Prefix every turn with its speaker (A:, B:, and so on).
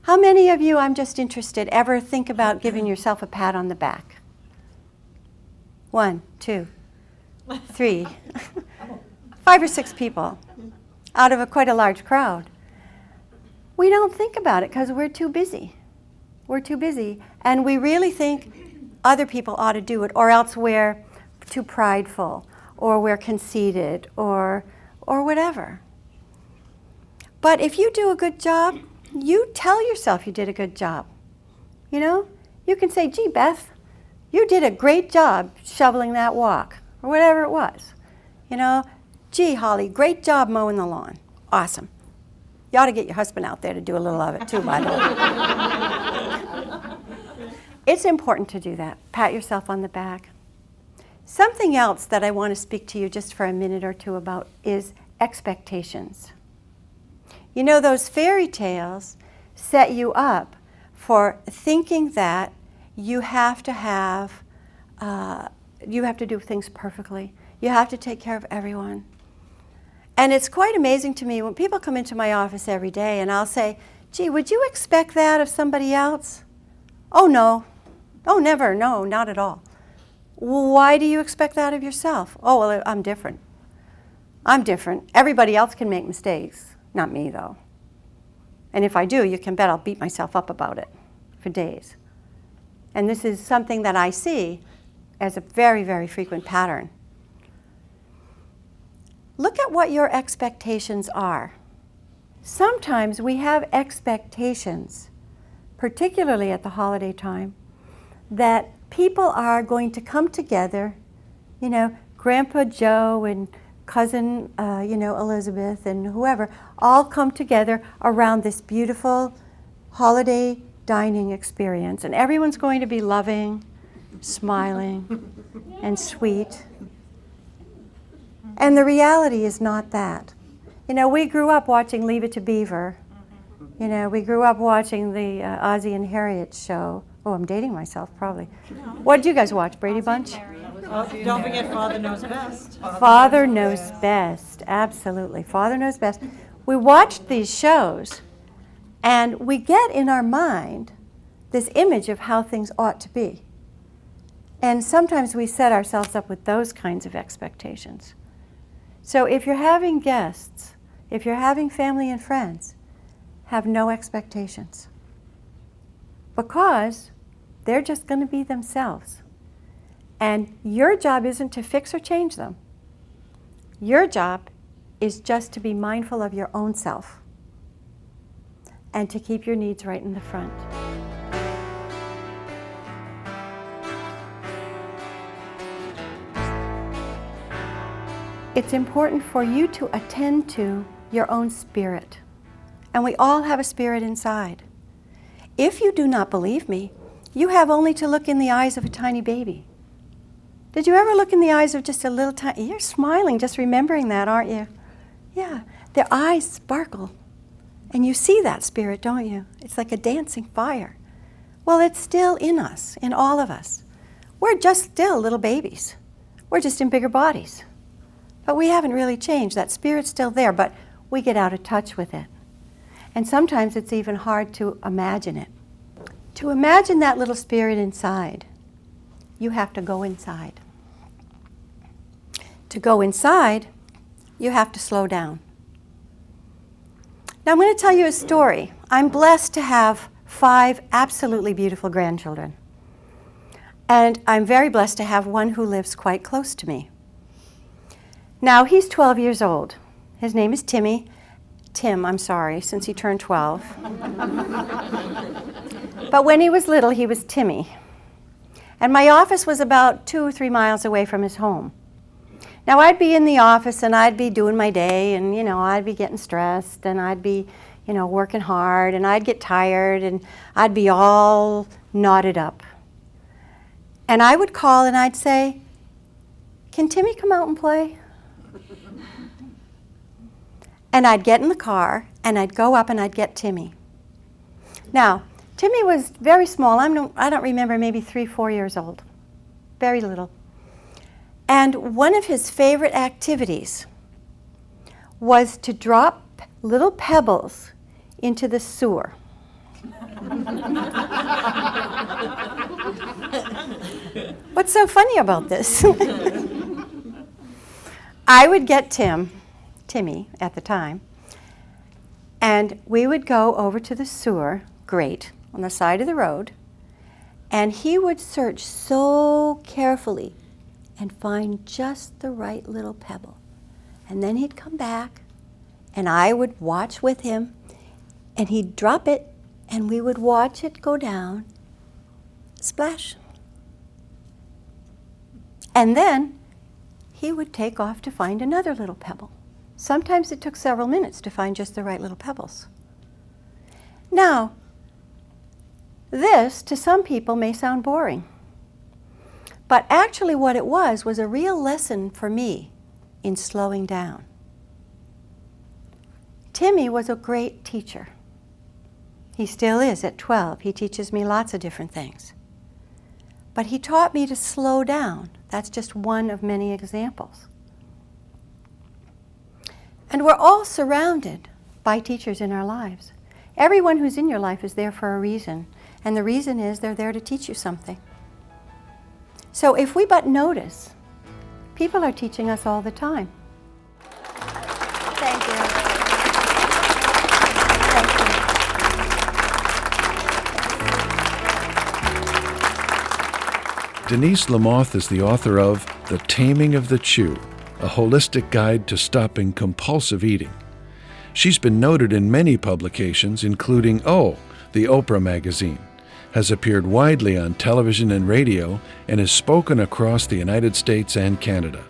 A: How many of you, I'm just interested, ever think about giving yourself a pat on the back? 1, 2, 3, 5 or 6 people out of quite a large crowd. We don't think about it because we're too busy. We're too busy, and we really think other people ought to do it, or else we're too prideful, or we're conceited, or whatever. But if you do a good job, you tell yourself you did a good job. You know, you can say, gee, Beth, you did a great job shoveling that walk, or whatever it was. You know, gee, Holly, great job mowing the lawn. Awesome. You ought to get your husband out there to do a little of it too, by the way. It's important to do that. Pat yourself on the back. Something else that I want to speak to you just for a minute or two about is expectations. You know, those fairy tales set you up for thinking that you have to do things perfectly. You have to take care of everyone. And it's quite amazing to me when people come into my office every day and I'll say, gee, would you expect that of somebody else? Oh, no. Oh, never. No, not at all. Why do you expect that of yourself? Oh, well, I'm different. I'm different. Everybody else can make mistakes. Not me, though. And if I do, you can bet I'll beat myself up about it for days. And this is something that I see as a very, very frequent pattern. Look at what your expectations are. Sometimes we have expectations, particularly at the holiday time, that people are going to come together, you know, Grandpa Joe and cousin, Elizabeth and whoever, all come together around this beautiful holiday dining experience. And everyone's going to be loving, smiling, and sweet. And the reality is not that. You know, we grew up watching Leave It to Beaver. You know, we grew up watching the Ozzie and Harriet show. Oh, I'm dating myself, probably. What did you guys watch, Brady Bunch?
B: Oh, don't forget Father Knows Best.
A: Father Knows Best, absolutely. Father Knows Best. We watched these shows, and we get in our mind this image of how things ought to be. And sometimes we set ourselves up with those kinds of expectations. So if you're having guests, if you're having family and friends, have no expectations. Because they're just going to be themselves. And your job isn't to fix or change them. Your job is just to be mindful of your own self and to keep your needs right in the front. It's important for you to attend to your own spirit. And we all have a spirit inside. If you do not believe me, you have only to look in the eyes of a tiny baby. Did you ever look in the eyes of just a little tiny... You're smiling just remembering that, aren't you? Yeah, their eyes sparkle. And you see that spirit, don't you? It's like a dancing fire. Well, it's still in us, in all of us. We're just still little babies. We're just in bigger bodies. But we haven't really changed. That spirit's still there, but we get out of touch with it. And sometimes it's even hard to imagine it. To imagine that little spirit inside, you have to go inside. To go inside, you have to slow down. Now I'm going to tell you a story. I'm blessed to have 5 absolutely beautiful grandchildren. And I'm very blessed to have one who lives quite close to me. Now he's 12 years old. His name is Tim, I'm sorry, since he turned 12. But when he was little, he was Timmy. And my office was about 2 or 3 miles away from his home. Now I'd be in the office and I'd be doing my day and, I'd be getting stressed and I'd be, working hard and I'd get tired and I'd be all knotted up. And I would call and I'd say, "Can Timmy come out and play?" And I'd get in the car, and I'd go up and I'd get Timmy. Now, Timmy was very small. I don't remember, maybe 3, 4 years old. Very little. And one of his favorite activities was to drop little pebbles into the sewer. What's so funny about this? I would get Timmy at the time, and we would go over to the sewer grate on the side of the road, and he would search so carefully and find just the right little pebble. And then he'd come back, and I would watch with him, and he'd drop it, and we would watch it go down, splash. And then he would take off to find another little pebble. Sometimes it took several minutes to find just the right little pebbles. Now, this, to some people, may sound boring. But actually what it was a real lesson for me in slowing down. Timmy was a great teacher. He still is at 12. He teaches me lots of different things. But he taught me to slow down. That's just one of many examples. And we're all surrounded by teachers in our lives. Everyone who's in your life is there for a reason. And the reason is they're there to teach you something. So if we but notice, people are teaching us all the time. Thank you.
C: Denise Lamothe is the author of The Taming of the Chew, a holistic guide to stopping compulsive eating. She's been noted in many publications, including the Oprah magazine, has appeared widely on television and radio, and is spoken across the United States and Canada.